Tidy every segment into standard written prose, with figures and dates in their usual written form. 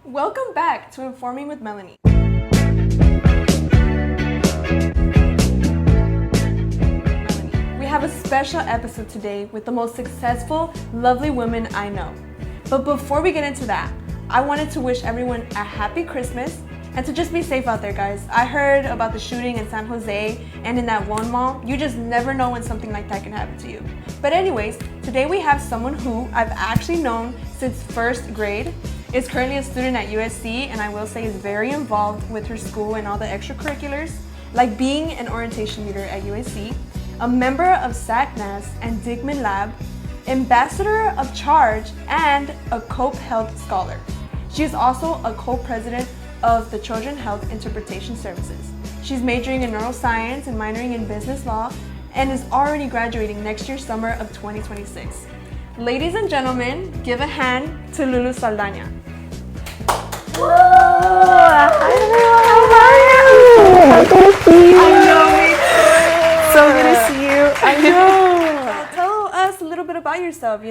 Welcome back to Informing with Melanie. We have a special episode today with the most successful, lovely women I know. But before we get into that, I wanted to wish everyone a happy Christmas and to just be safe out there, guys. I heard about the shooting in San Jose and in that one mall. You just never know when something like that can happen to you. But anyways, today we have someone who I've actually known since first grade, is currently a student at USC, and I will say is very involved with her school and all the extracurriculars, like being an orientation leader at USC, a member of SACNAS and Dickman Lab, ambassador of Charge, and a COPE Health Scholar. She is also a co-president of the Children Health Interpretation Services. She's majoring in neuroscience and minoring in business law and is already graduating next year summer of 2026. Ladies and gentlemen, give a hand to Lulu Saldaña. Whoa! Hi everyone! How are you? So good to see you. I know, me too. So good to see you. I know. Tell us a little bit about yourself,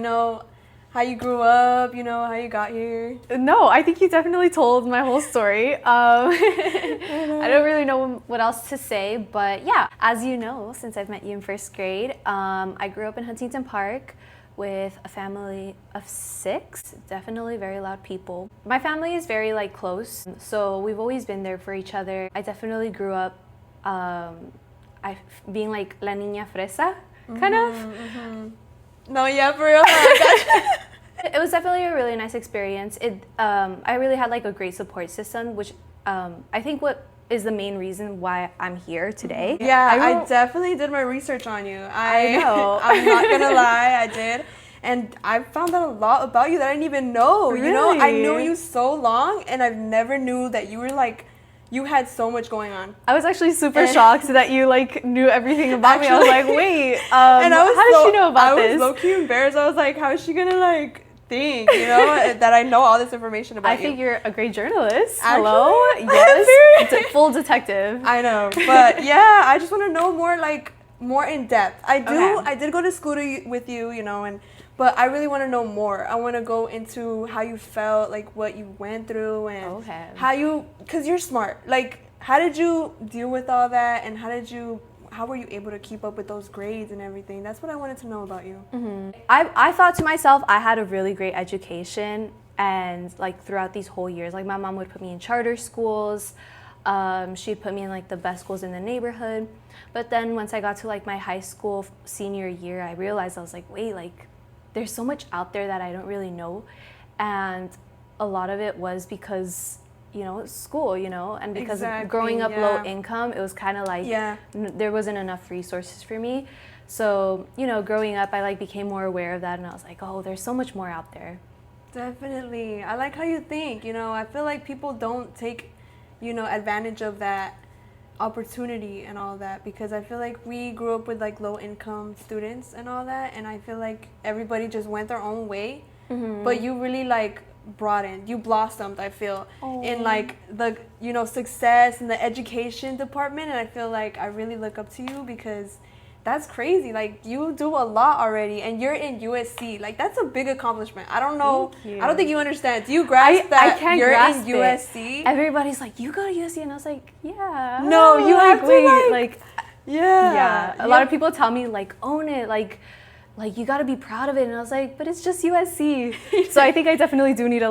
how you grew up, how you got here. No, I think you definitely told my whole story. I don't really know what else to say, but yeah, as you know, since I've met you in first grade, I grew up in Huntington Park with a family of 6, definitely very loud people. My family is very close, so we've always been there for each other. I definitely grew up being like la niña fresa, kind of. Mm-hmm. No, yeah, for real. It was definitely a really nice experience. I really had a great support system, which I think what is the main reason why I'm here today. Yeah, I definitely did my research on you. I know. I'm not gonna lie, I did. And I found out a lot about you that I didn't even know. Really? I knew you so long, and I've never knew that you were you had so much going on. I was actually super shocked that you knew everything about me. I was like, wait, and how did she know about this? I was low-key embarrassed. I was like, how is she gonna think, that I know all this information about you? I think you're a great journalist. Actually? Hello? Yes. Full detective. I know. But yeah, I just want to know more in depth. I did go to school with you, but I really want to know more. I want to go into how you felt, what you went through, and because you're smart. How did you deal with all that, and how were you able to keep up with those grades and everything? That's what I wanted to know about you. Mm-hmm. I thought to myself, I had a really great education, and throughout these whole years, my mom would put me in charter schools. She'd put me in the best schools in the neighborhood. But then once I got to my high school senior year, I realized I was wait, there's so much out there that I don't really know. And a lot of it was because school, and because growing up low income, it was kind of there wasn't enough resources for me. So, growing up, I became more aware of that, and I was like, oh, there's so much more out there. Definitely. I like how you think. I feel like people don't take, advantage of that opportunity and all that, because I feel like we grew up with low income students and all that, and I feel like everybody just went their own way. Mm-hmm. But you really broadened, you blossomed, I feel. Oh. In the success in the education department, and I feel I really look up to you because that's crazy. You do a lot already, and you're in USC. That's a big accomplishment. I don't know. I don't think you understand. Do you grasp that you're in USC? Everybody's you go to USC, and I was like, yeah. No, you have to yeah. A lot of people tell me own it, you got to be proud of it, and I was like, but it's just USC. So I think I definitely do need to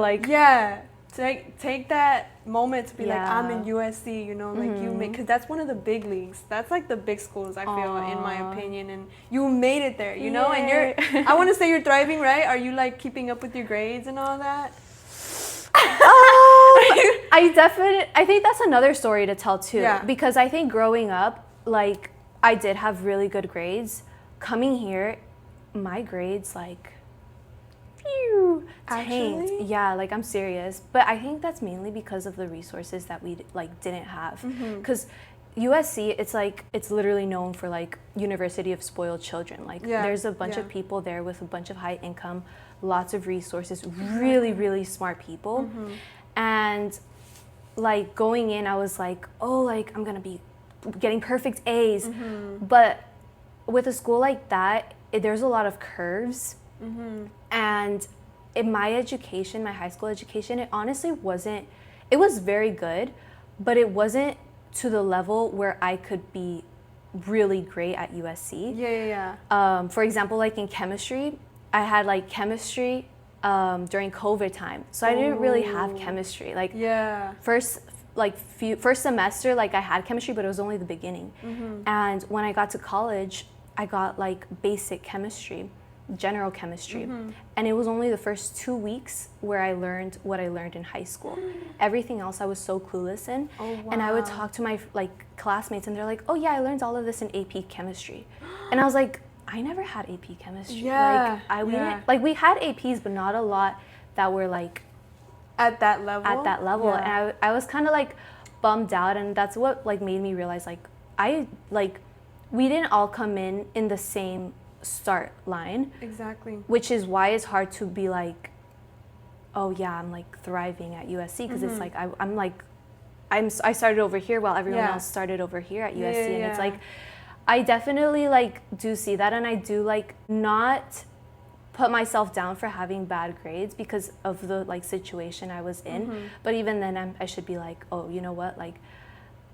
take that moment to be I'm in USC, you make, because that's one of the big leagues. That's the big schools, I feel, in my opinion, and you made it there, and I want to say you're thriving, right? Are you keeping up with your grades and all that? I think that's another story to tell too, because I think growing up, I did have really good grades. Coming here, my grades tanked. Yeah, I'm serious. But I think that's mainly because of the resources that we didn't have. Because USC, it's literally known for University of Spoiled Children. There's a bunch of people there with a bunch of high income, lots of resources, really, really smart people. And going in, I was I'm gonna be getting perfect A's. But with a school like that, there's a lot of curves. And in my education, my high school education, it honestly wasn't, it was very good, but it wasn't to the level where I could be really great at USC. For example, like in chemistry, I had like chemistry during COVID time, so I didn't really have chemistry. Like first semester, like I had chemistry, but it was only the beginning. And when I got to college, I got like basic chemistry, general chemistry, and it was only the first 2 weeks where I learned what I learned in high school. Everything else I was so clueless in. And I would talk to my like classmates, and they're like, "Oh yeah, I learned all of this in AP chemistry," and I was like, I never had AP chemistry. We had APs, but not a lot that were like at that level. And I was kind of like bummed out, and that's what like made me realize we didn't all come in the same start line. Exactly. Which is why it's hard to be like, oh yeah, I'm like thriving at USC, because it's like I started over here while everyone else started over here at USC, and it's like I definitely like do see that, and I do like not put myself down for having bad grades because of the like situation I was in. But even then I should be like, oh, you know what, like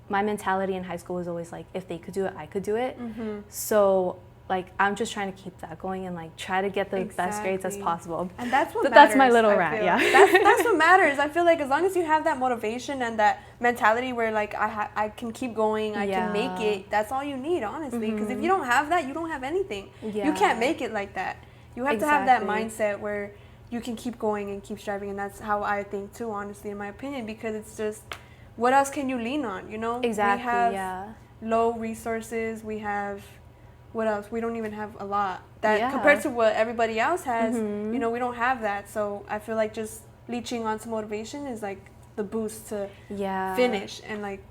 my mentality in high school was always like, if they could do it, I could do it. So like I'm just trying to keep that going and like try to get the best grades as possible. And that's what matters. That's my little rant. That's what matters. I feel like as long as you have that motivation and that mentality where like I can keep going, I can make it, that's all you need, honestly. Because if you don't have that, you don't have anything. You can't make it like that. You have to have that mindset where you can keep going and keep striving, and that's how I think too, honestly, in my opinion, because it's just, what else can you lean on, you know? Exactly, we have low resources, we have, what else? We don't even have a lot. That compared to what everybody else has, you know, we don't have that. So I feel like just leeching on some motivation is like the boost to finish and like,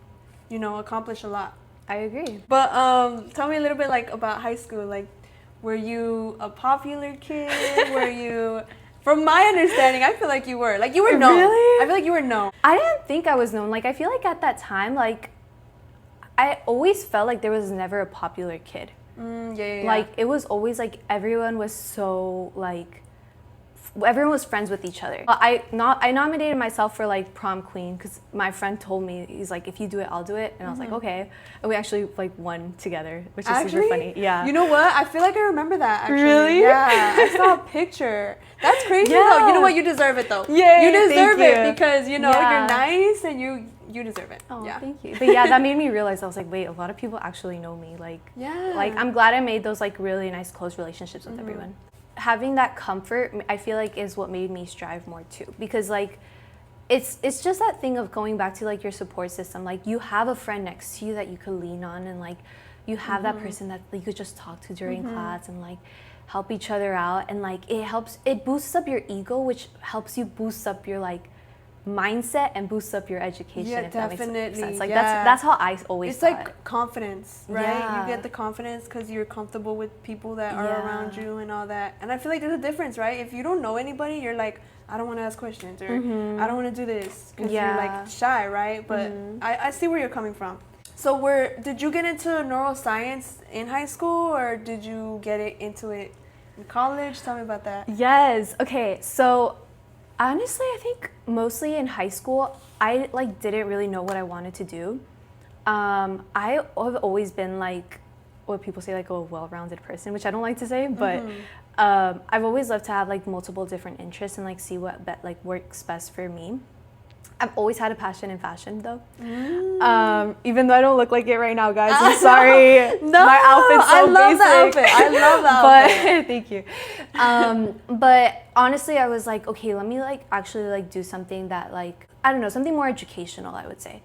you know, accomplish a lot. I agree. But tell me a little bit like about high school. Like, were you a popular kid? Were you? From my understanding, I feel like you were. Like, you were known. Really? I feel like you were known. I didn't think I was known. Like, I feel like at that time, like, I always felt like there was never a popular kid. Like, it was always, like, everyone was so, like, everyone was friends with each other. I nominated myself for, like, prom queen because my friend told me, he's like, if you do it, I'll do it. And I was like, okay. And we actually, like, won together, which is super funny. Yeah. You know what? I feel like I remember that, actually. Really? Yeah. I saw a picture. That's crazy, though. You know what? You deserve it, though. Yay, you deserve it because, you know, you're nice and you deserve it. Oh, thank you. But yeah, that made me realize, I was like, wait, a lot of people actually know me. Like, like I'm glad I made those like really nice close relationships with everyone. Having that comfort, I feel like, is what made me strive more too. Because like, it's just that thing of going back to like your support system. Like, you have a friend next to you that you could lean on, and like you have that person that you could just talk to during class and like help each other out, and like it boosts up your ego, which helps you boost up your like mindset and boosts up your education. Yeah, if that definitely. makes sense. Like that's how I always it's thought. like confidence, right? You get the confidence because you're comfortable with people that are around you and all that. And I feel like there's a difference, right? If you don't know anybody, you're like, I don't want to ask questions, or I don't want to do this because you're like shy, right? But I see where you're coming from. So did you get into neuroscience in high school, or did you get into it in college? Tell me about that. Yes. Okay. So honestly, I think mostly in high school, I like didn't really know what I wanted to do. I have always been like what people say, like a well-rounded person, which I don't like to say, but I've always loved to have like multiple different interests and like see what like works best for me. I've always had a passion in fashion, though. Even though I don't look like it right now, guys. I'm sorry. No, my outfit's so basic. I love the outfit. But thank you. But honestly, I was like, okay, let me like actually like do something that like, I don't know, something more educational, I would say.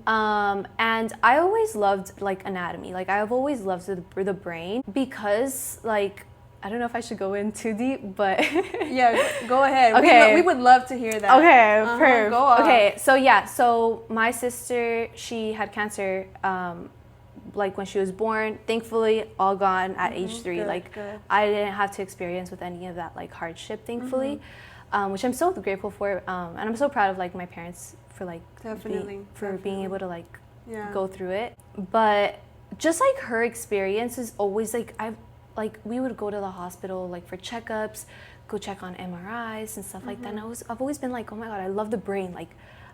And I always loved like anatomy. Like, I've always loved the brain, because like, I don't know if I should go in too deep, but yeah, go ahead. Okay. We would love to hear that. Okay, perfect. Go on. Okay, so my sister, she had cancer like when she was born. Thankfully, all gone at age 3. Good. I didn't have to experience with any of that like hardship, thankfully, which I'm so grateful for, and I'm so proud of like my parents for like being able to like go through it. But just like her experience is always like like we would go to the hospital like for checkups, go check on MRIs and stuff like that. And I've always been like, oh my God, I love the brain. Like,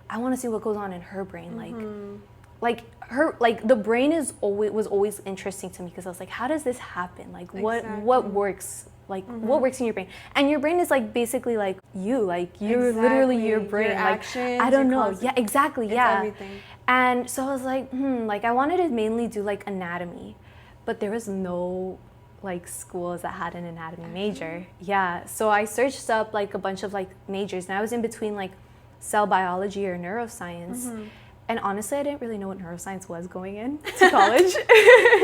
I want to see what goes on in her brain. Like the brain was always interesting to me because I was like, how does this happen? Like, what works? Like, what works in your brain? And your brain is like basically like you. Like, you're literally your brain. Your like, actions, I don't know. concept. Yeah, exactly. It's Yeah. everything. And so I was like, like I wanted to mainly do like anatomy, but there was no like schools that had an anatomy major. Yeah. So I searched up like a bunch of like majors, and I was in between like cell biology or neuroscience. And honestly, I didn't really know what neuroscience was going in to college.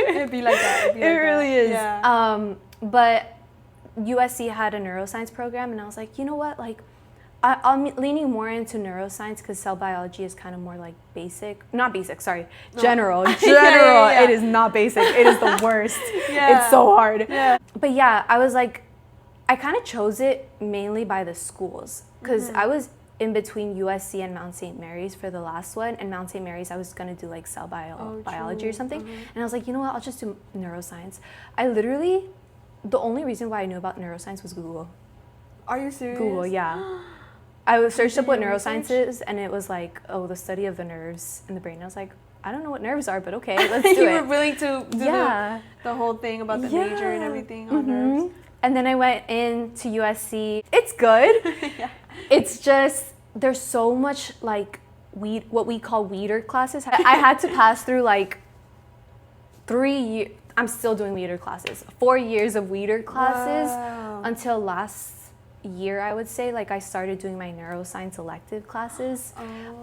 It'd be like that. It really is. Yeah. But USC had a neuroscience program, and I was like, you know what, like I'm leaning more into neuroscience because cell biology is kind of more like general. Yeah. It is not basic. It is the worst. Yeah. It's so hard. Yeah. But yeah, I was like, I kind of chose it mainly by the schools because I was in between USC and Mount St. Mary's for the last one, and Mount St. Mary's I was gonna do like cell biology or something, and I was like, you know what, I'll just do neuroscience. The only reason why I knew about neuroscience was Google. Are you serious? Google, yeah. I searched up what neuroscience is, and it was like, oh, the study of the nerves in the brain. I was like, I don't know what nerves are, but okay, let's do it. You were willing to do the whole thing about the major and everything on nerves. And then I went into USC. It's good. Yeah. It's just, there's so much like what we call weeder classes. I had to pass through like 3 years. I'm still doing weeder classes. 4 years of weeder classes until last year, I would say. Like I started doing my neuroscience elective classes.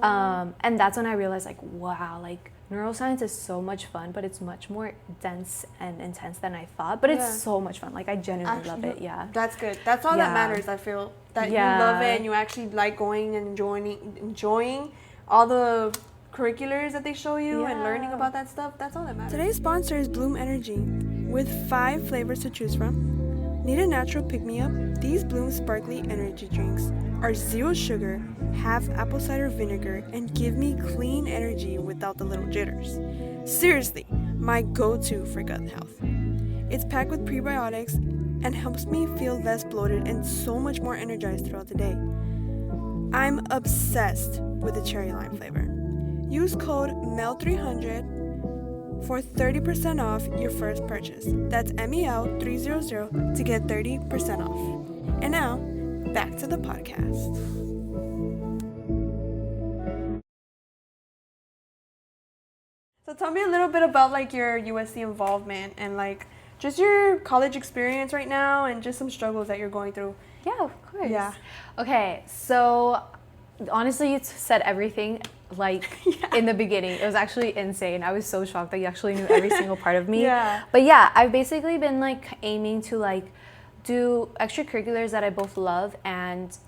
And that's when I realized like, wow, like neuroscience is so much fun, but it's much more dense and intense than I thought. But it's so much fun. Like I genuinely love it. Yeah. That's good. That's all that matters. I feel that you love it and you actually like going and enjoying all the curriculars that they show you and learning about that stuff. That's all that matters. Today's sponsor is Bloom Energy with 5 flavors to choose from. Need a natural pick-me-up? These Bloom Sparkly Energy drinks are 0 sugar, have apple cider vinegar, and give me clean energy without the little jitters. Seriously, my go-to for gut health. It's packed with prebiotics and helps me feel less bloated and so much more energized throughout the day. I'm obsessed with the cherry lime flavor. Use code MEL300 for 30% off your first purchase. That's MEL300 to get 30% off. And now, back to the podcast. So tell me a little bit about like your USC involvement and like just your college experience right now and just some struggles that you're going through. Yeah, of course. Yeah. Okay, so honestly, you said everything like in the beginning. It was actually insane. I was so shocked that you actually knew every single part of me. Yeah. But yeah, I've basically been like aiming to like do extracurriculars that I both love and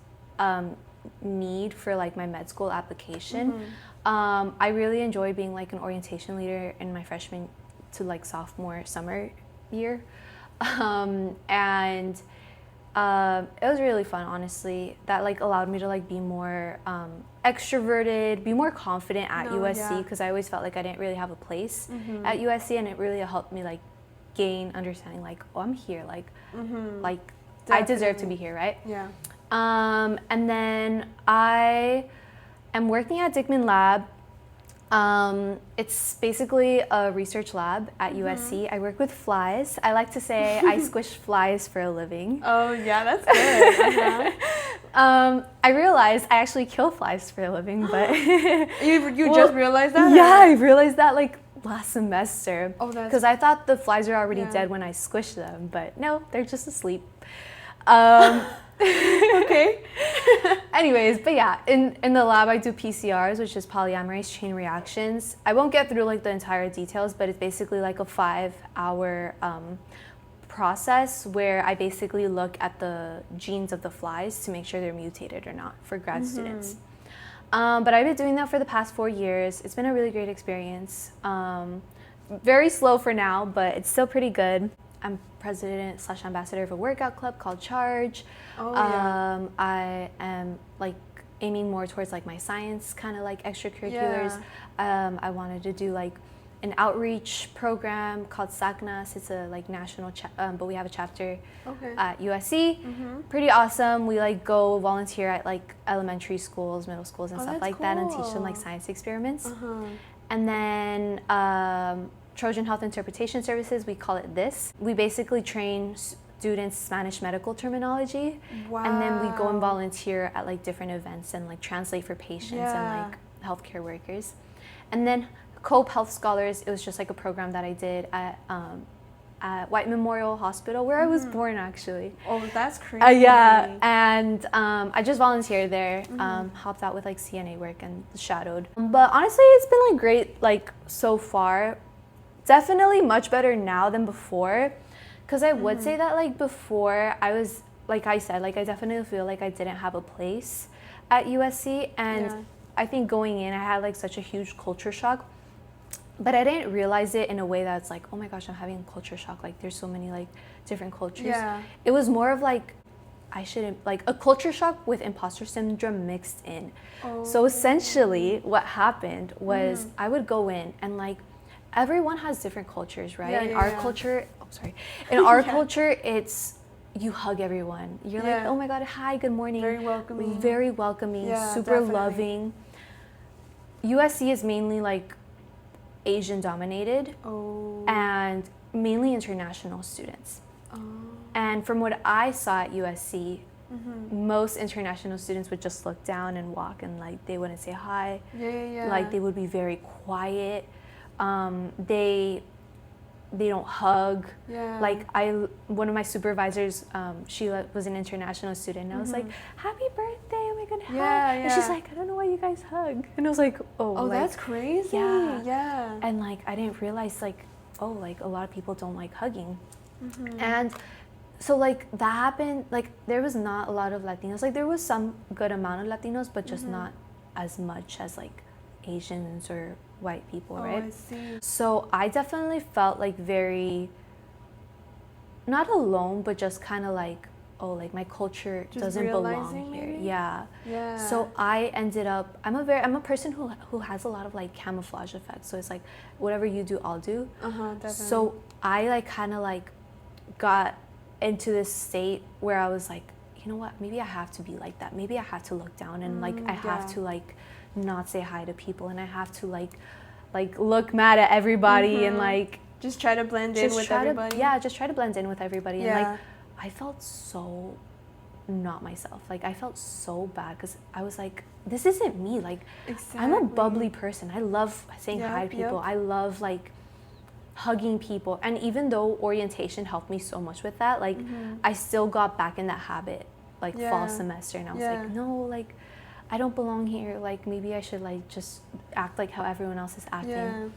need for like my med school application. I really enjoy being like an orientation leader in my freshman to like sophomore summer year. And it was really fun, honestly. That like allowed me to like be more extroverted, be more confident at USC because I always felt like I didn't really have a place at USC, and it really helped me like gain understanding like, oh, I'm here, like like I deserve to be here, right? Yeah. And then I am working at Dickman Lab. It's basically a research lab at USC. I work with flies. I like to say I squish flies for a living. Oh yeah, that's good. I realized I actually kill flies for a living, but you just realized that? Yeah, I realized that like last semester. Oh, that's because I thought the flies were already dead when I squished them, but no, they're just asleep. Okay. Anyways, but yeah, in the lab I do PCRs, which is polymerase chain reactions. I won't get through like the entire details, but it's basically like a 5-hour process where I basically look at the genes of the flies to make sure they're mutated or not for grad students. But I've been doing that for the past 4 years. It's been a really great experience. Very slow for now, but it's still pretty good. I'm president/ambassador of a workout club called Charge. I am like aiming more towards like my science kind of like extracurriculars. I wanted to do like an outreach program called SACNAS. It's a like national, but we have a chapter at USC. Pretty awesome. We like go volunteer at like elementary schools, middle schools, and stuff like that, and teach them like science experiments. And then Trojan Health Interpretation Services, we call it this. We basically train students Spanish medical terminology. And then we go and volunteer at like different events and like translate for patients and like healthcare workers. And then Cope Health Scholars, it was just like a program that I did at White Memorial Hospital, where I was born actually. Oh, that's crazy. Yeah, and I just volunteered there, helped out with like CNA work and shadowed. But honestly, it's been like great like so far. Definitely much better now than before, because I would say that like before I was, like I said, like I definitely feel like I didn't have a place at USC, and I think going in I had like such a huge culture shock, but I didn't realize it in a way that's like, oh my gosh, I'm having a culture shock, like there's so many like different cultures. It was more of like, I shouldn't, like a culture shock with imposter syndrome mixed in. So essentially what happened was I would go in and like everyone has different cultures, right? In our culture, in our culture, it's you hug everyone. You're like, oh my God, hi, good morning. Very welcoming. Very welcoming, super loving. USC is mainly like Asian dominated and mainly international students. And from what I saw at USC, most international students would just look down and walk, and like they wouldn't say hi. Like they would be very quiet. They don't hug. Like one of my supervisors, she was an international student, and I was like, happy birthday, oh my God, hi. And she's like, I don't know why you guys hug. And I was like, oh, like, that's crazy. And like I didn't realize like, oh, like a lot of people don't like hugging. And so like that happened, like there was not a lot of Latinos, like there was some good amount of Latinos, but just not as much as like Asians or white people, right? I see. So I definitely felt like very, not alone, but just kind of like, oh, like my culture just doesn't belong here. Maybe? So I ended up, I'm a person who has a lot of like camouflage effects. So it's like whatever you do, I'll do. Definitely. So I like kind of like got into this state where I was like, you know what, maybe I have to be like that. Maybe I have to look down and like I have to like not say hi to people, and I have to like look mad at everybody and like just try to blend in with everybody. Just try to blend in with everybody. And like I felt so not myself. Like I felt so bad because I was like, this isn't me. Like I'm a bubbly person. I love saying hi to people. I love like hugging people. And even though orientation helped me so much with that, like I still got back in that habit like fall semester, and I was like, no, like I don't belong here. Like maybe I should like just act like how everyone else is acting.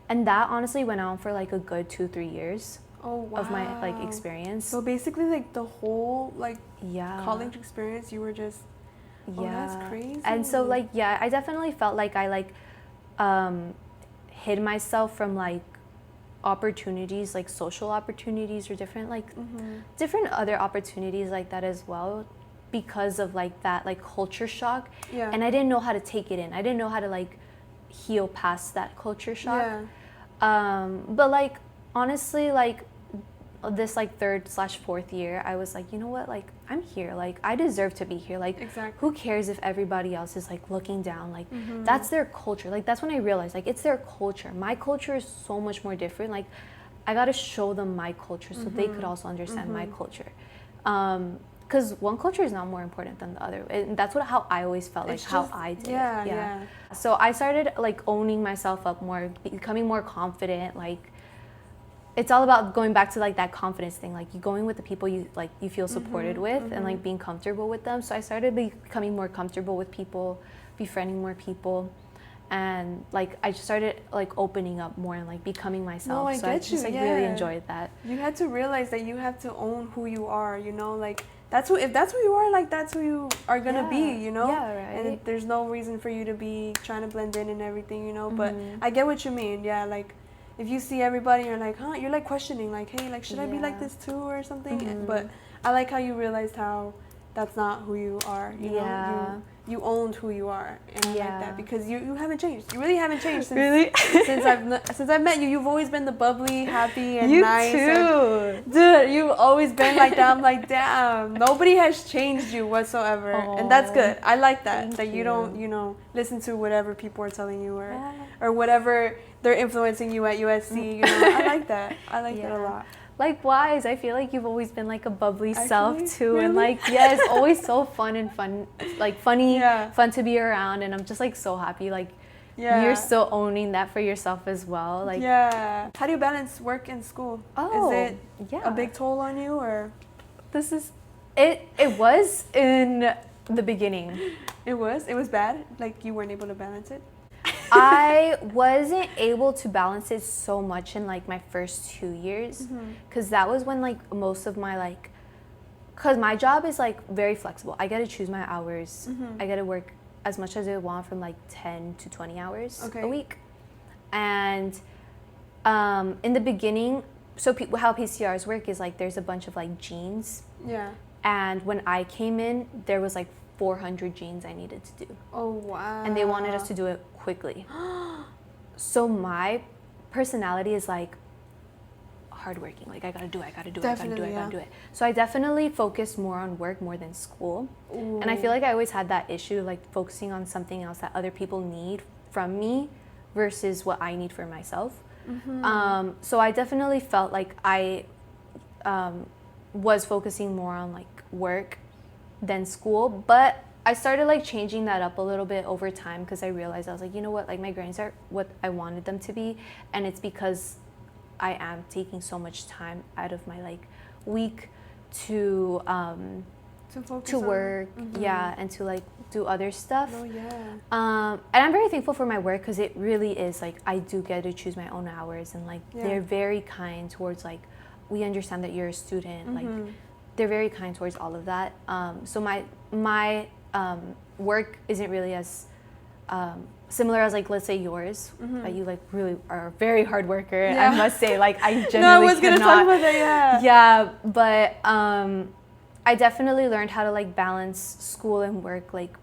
And that honestly went on for like a good 2-3 years of my like experience. So basically like the whole like college experience, you were just that's crazy. And so like I definitely felt like I like hid myself from like opportunities, like social opportunities or different like different other opportunities like that as well, because of like that like culture shock. And I didn't know how to take it in. I didn't know how to like heal past that culture shock. But like honestly, like this like 3rd/4th year, I was like, you know what, like I'm here, like I deserve to be here. Like who cares if everybody else is like looking down? Like that's their culture. Like that's when I realized like it's their culture. My culture is so much more different. Like I got to show them my culture so they could also understand my culture. Because one culture is not more important than the other. And that's how I always felt, like how I did. So I started like owning myself up more, becoming more confident. Like it's all about going back to like that confidence thing. Like you going with the people you like you feel supported with and like being comfortable with them. So I started becoming more comfortable with people, befriending more people. And like I just started like opening up more and like becoming myself. I just really enjoyed that. You had to realize that you have to own who you are, you know, like if that's who you are, like that's who you are gonna be, you know. And there's no reason for you to be trying to blend in and everything, you know. But I get what you mean. Like if you see everybody, you're like, you're like questioning, like, hey, like should I be like this too or something? But I like how you realized how that's not who you are. You know, you owned who you are, and I like that because you haven't changed. You really haven't changed since since I've met you. You've always been the bubbly, happy, and nice. You too, dude. You've always been like that. I'm like, damn. Nobody has changed you whatsoever, and that's good. I like that. That you don't, listen to whatever people are telling you or whatever they're influencing you at USC. I like that. I like that a lot. Likewise, I feel like you've always been like a bubbly self too, really? And like it's always so funny, fun to be around, and I'm just like so happy like you're still owning that for yourself as well. Like how do you balance work and school? Is it a big toll on you, or it was in the beginning. It was bad, like you weren't able to balance it. I wasn't able to balance it so much in like my first 2 years, because that was when like most of my because my job is like very flexible. I get to choose my hours. I get to work as much as I want from like 10 to 20 hours a week. And in the beginning, so how PCRs work is like there's a bunch of like genes. Yeah. And when I came in, there was like 400 genes I needed to do. Oh, wow. And they wanted us to do it quickly. So my personality is like hardworking. Like I gotta do it. So I definitely focused more on work more than school. Ooh. And I feel like I always had that issue, like focusing on something else that other people need from me versus what I need for myself. So I definitely felt like I was focusing more on like work than school, but I started like changing that up a little bit over time because I realized I was like, you know what, like my grades are what I wanted them to be, and it's because I am taking so much time out of my like week to work, and to like do other stuff. And I'm very thankful for my work because it really is like I do get to choose my own hours, and like they're very kind towards like we understand that you're a student, like they're very kind towards all of that. So my work isn't really as similar as like let's say yours. You like really are a very hard worker. I must say, like I genuinely I was gonna talk about that. But I definitely learned how to like balance school and work like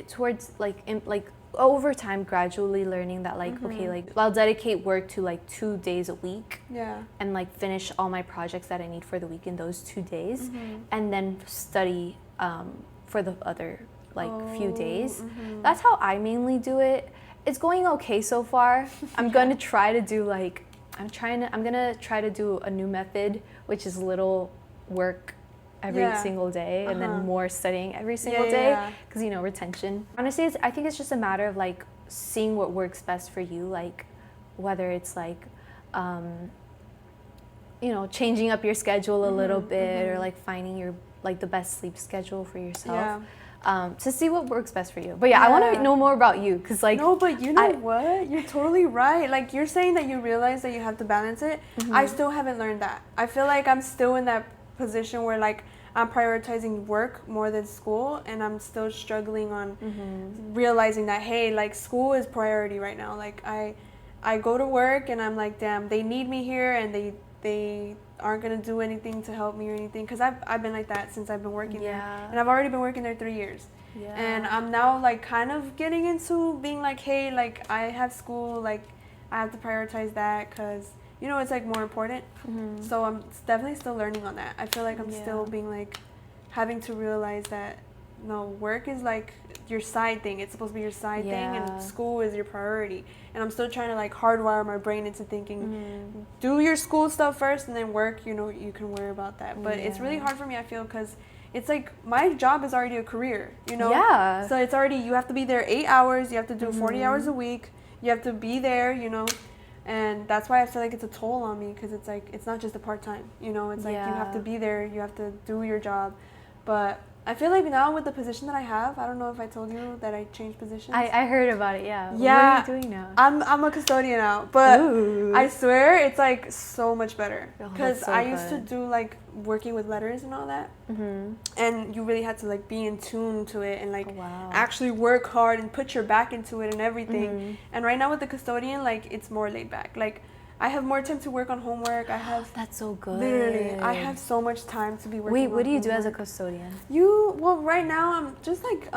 towards like over time, gradually learning that like okay, like I'll dedicate work to like 2 days a week, and like finish all my projects that I need for the week in those 2 days, and then study for the other like few days. That's how I mainly do it. It's going okay so far. I'm gonna try to do like I'm gonna try to do a new method, which is little work every single day, and then more studying every single day, because retention. Honestly, I think it's just a matter of like seeing what works best for you, like whether it's like changing up your schedule a little bit, or like finding your like the best sleep schedule for yourself, to see what works best for you. But I want to know more about you, because like no, but you know what, you're totally right. Like you're saying that you realize that you have to balance it. I still haven't learned that. I feel like I'm still in that position where like I'm prioritizing work more than school, and I'm still struggling on realizing that hey, like school is priority right now. Like I go to work and I'm like, damn, they need me here, and they aren't gonna do anything to help me or anything, because I've been like that since I've been working there, and I've already been working there 3 years, and I'm now like kind of getting into being like, hey, like I have school, like I have to prioritize that because it's like more important. So I'm definitely still learning on that. I feel like I'm still being like having to realize that no, work is like your side thing. It's supposed to be your side thing, and school is your priority. And I'm still trying to like hardwire my brain into thinking, do your school stuff first and then work, you can worry about that. But it's really hard for me, I feel, because it's like my job is already a career, So it's already, you have to be there 8 hours, you have to do 40 hours a week, you have to be there, and that's why I feel like it's a toll on me, because it's like, it's not just a part-time, it's like you have to be there, you have to do your job. But I feel like now with the position that I have, I don't know if I told you that I changed positions. I heard about it, yeah. What are you doing now? I'm a custodian now, but Ooh. I swear it's like so much better, because so I used to do like working with letters and all that, and you really had to like be in tune to it and like actually work hard and put your back into it and everything. And right now with the custodian, like it's more laid back. Like I have more time to work on homework. I have That's so good. literally, I have so much time to be working. Wait, on what do you do as a homework. custodian? Well, right now I'm just like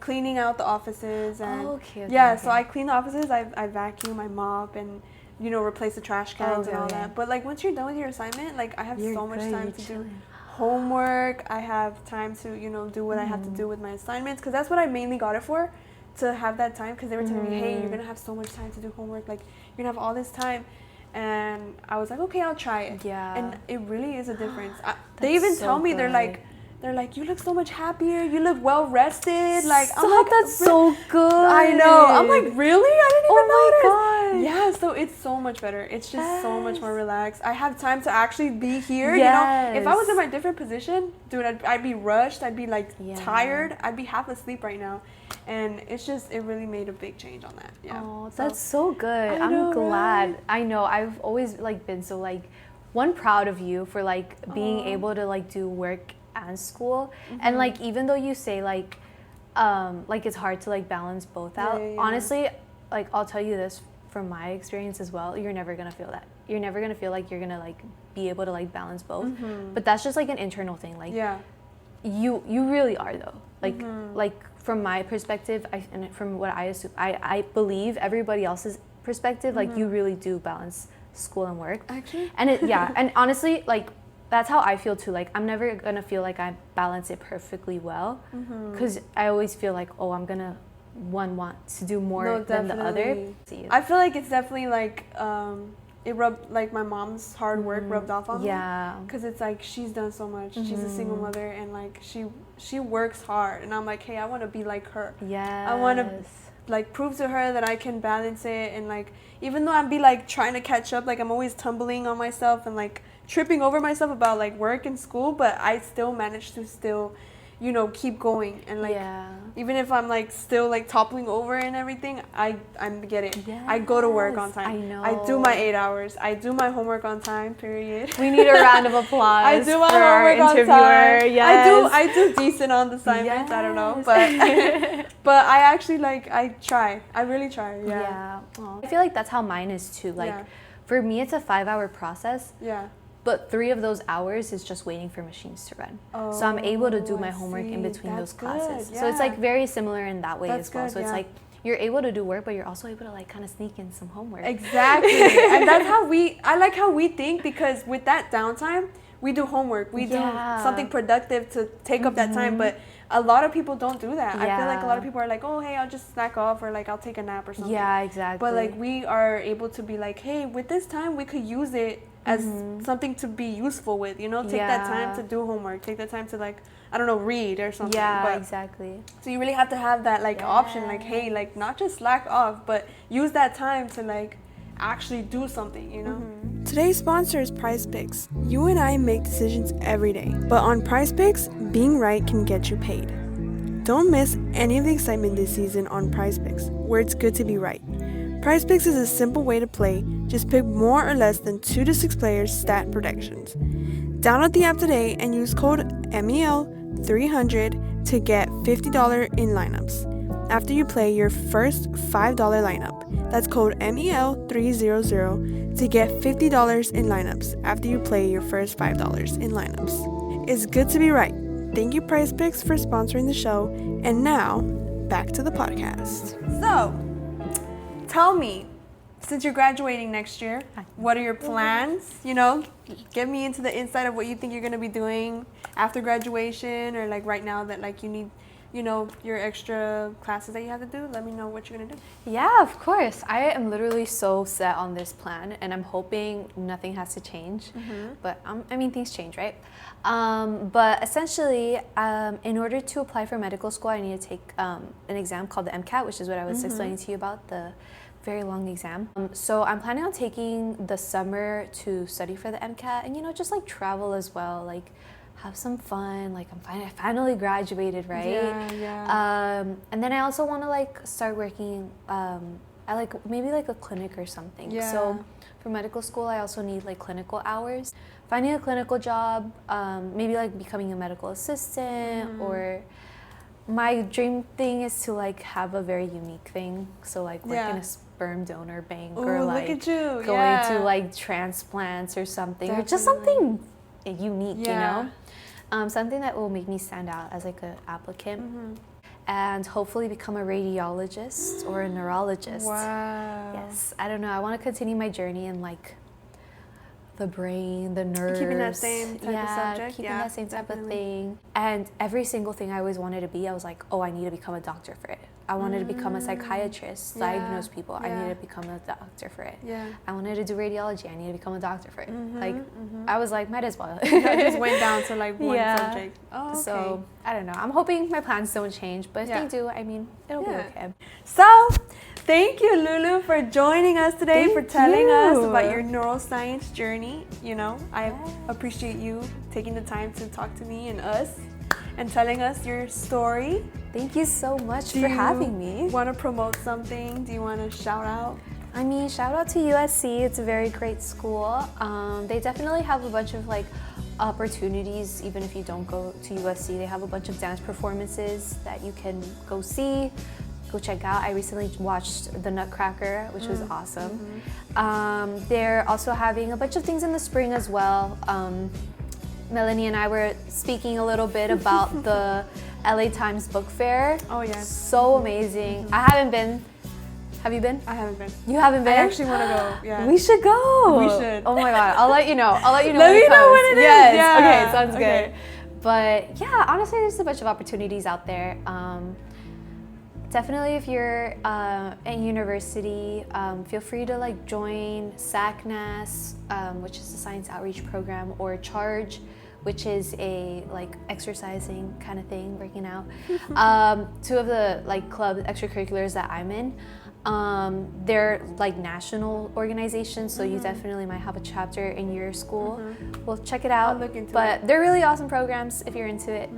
cleaning out the offices and Okay, so I clean the offices. I vacuum, I mop, and replace the trash cans and all that. But like once you're done with your assignment, like I have so much time to do homework. I have time to do what I have to do with my assignments, because that's what I mainly got it for, to have that time, because they were telling me, hey, you're gonna have so much time to do homework, like you're gonna have all this time. And I was like, okay, I'll try it. Yeah. And it really is a difference. They even tell me, they're like, you look so much happier, you look well rested. Like, I'm like, that's so good. I know. I'm like, really? I didn't even notice. Oh my god. Yeah, so it's so much better. It's just so much more relaxed. I have time to actually be here. Yes. If I was in my different position, dude, I'd be rushed. I'd be like tired. I'd be half asleep right now. And it really made a big change on that. Yeah. Oh, that's so good. I'm glad. right? I know. I've always like been so like proud of you for like being able to like do work and school. And like even though you say like it's hard to like balance both out, honestly, like I'll tell you this from my experience as well, you're never gonna feel that. You're never gonna feel like you're gonna like be able to like balance both. But that's just like an internal thing. Like you really are though. Like from my perspective, and from what I assume, I believe everybody else's perspective, like you really do balance school and work. Actually? And and honestly, like that's how I feel too. Like I'm never gonna feel like I balance it perfectly well, because I always feel like, oh, I'm gonna want to do more than the other. I feel like it's definitely like it rubbed, like my mom's hard work rubbed off on me. Yeah. Because it's like she's done so much. She's a single mother, and like she works hard, and I'm like, hey, I want to be like her. Yeah. I want to like prove to her that I can balance it, and like even though I'm be like trying to catch up, like I'm always tumbling on myself and like tripping over myself about like work and school, but I still manage to keep going, and like even if I'm like still like toppling over and everything, I get it. Yes, I go to work on time. I know. I do my 8 hours. I do my homework on time. Period. We need a round of applause. I do my for our homework interviewer. on time. Yes. I do decent on the assignments. I don't know, but I actually like I try. I really try. Yeah. I feel like that's how mine is too. Like for me, it's a 5-hour process. Yeah. But 3 of those hours is just waiting for machines to run. So I'm able to do my homework in between those classes. So it's like very similar in that way as well. So it's like you're able to do work, but you're also able to like kind of sneak in some homework. Exactly. And that's how I like how we think, because with that downtime, we do homework. We do something productive to take up that time. But a lot of people don't do that. I feel like a lot of people are like, oh, hey, I'll just snack off, or like I'll take a nap or something. Yeah, exactly. But like we are able to be like, hey, with this time, we could use it as something to be useful with, take that time to do homework, take that time to like, I don't know, read or something. Yeah, exactly. So you really have to have that like option, like, hey, like not just slack off, but use that time to like actually do something, Today's sponsor is PrizePicks. You and I make decisions every day, but on PrizePicks, being right can get you paid. Don't miss any of the excitement this season on PrizePicks, where it's good to be right. PrizePicks is a simple way to play. Just pick more or less than 2 to 6 players' stat predictions. Download the app today and use code MEL300 to get $50 in lineups after you play your first $5 lineup. That's code MEL300 to get $50 in lineups after you play your first $5 in lineups. It's good to be right. Thank you, PrizePicks, for sponsoring the show. And now, back to the podcast. So, tell me, since you're graduating next year, what are your plans? Get me into the inside of what you think you're going to be doing after graduation, or like right now that like you need, your extra classes that you have to do. Let me know what you're going to do. Yeah, of course. I am literally so set on this plan, and I'm hoping nothing has to change. But things change, right? But essentially, in order to apply for medical school, I need to take an exam called the MCAT, which is what I was explaining to you about, the very long exam. So I'm planning on taking the summer to study for the MCAT, and just like travel as well, like have some fun. Like I finally graduated, right? Yeah. And then I also want to like start working at like maybe like a clinic or something. Yeah. So for medical school, I also need like clinical hours. Finding a clinical job, maybe like becoming a medical assistant, or my dream thing is to like have a very unique thing. So like work Yeah. in a sperm donor bank Ooh, or look like at you. going Yeah. to like transplants or something or just Definitely. something unique, Yeah. you know? Something that will make me stand out as like an applicant. And hopefully become a radiologist or a neurologist. Wow. Yes, I don't know. I want to continue my journey in like the brain, the nerves. Keeping that same type of subject. Keeping Yeah, that same type definitely. of thing. And every single thing I always wanted to be, I was like, oh, I need to become a doctor for it. I wanted to become a psychiatrist, Yeah, diagnose people. I yeah. need to become a doctor for it. Yeah. I wanted to do radiology. I need to become a doctor for it. Like, I was like, might as well. That just went down to like one Yeah. subject. Oh, okay. So, I don't know. I'm hoping my plans don't change, but if Yeah. they do, I mean, it'll be Yeah. okay. So, thank you, Lulu, for joining us today, for Thank telling us you. about your neuroscience journey. You know, I appreciate you taking the time to talk to me and us and telling us your story. Thank you so much for having me. Want to promote something? Do you want to shout out? I mean, shout out to USC. It's a very great school. They definitely have a bunch of like opportunities. Even if you don't go to USC, they have a bunch of dance performances that you can go see, go check out. I recently watched The Nutcracker, which was awesome. They're also having a bunch of things in the spring as well. Melanie and I were speaking a little bit about the LA Times Book Fair. Oh, yes. So amazing. I haven't been. Have you been? I haven't been. You haven't been? I actually want to go. Yeah. We should go. We should. Oh my god, I'll let you know. I'll let you know. Let when me it know comes. when it is. Yes. Yeah. Okay, sounds Okay. good. But yeah, honestly, there's a bunch of opportunities out there. Definitely, if you're at university, feel free to like join SACNAS, which is the Science Outreach Program, or CHARGE, which is a like exercising kind of thing, working out. Two of the like club extracurriculars that I'm in, they're like national organizations, so you definitely might have a chapter in your school. Well, check it out. I'll look into but it. they're really awesome programs if you're into it.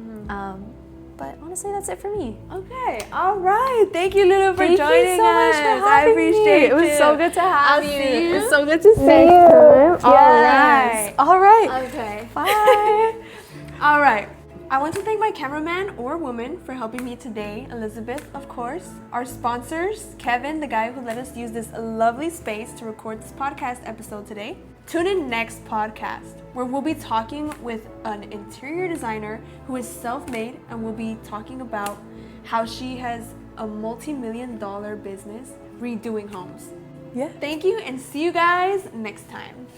But honestly, that's it for me. Okay, all right. Thank you, Lulu, for Thank joining you so much us. for having I appreciate me. It was you. so good to have I'll you. see you. It's so good to see you. Yes. All right. All right. Okay. Bye. All right. I want to thank my cameraman or woman for helping me today, Elizabeth, of course. Our sponsors, Kevin, the guy who let us use this lovely space to record this podcast episode today. Tune in next podcast, where we'll be talking with an interior designer who is self-made, and we'll be talking about how she has a multi-million-dollar business redoing homes. Yeah. Thank you, and see you guys next time.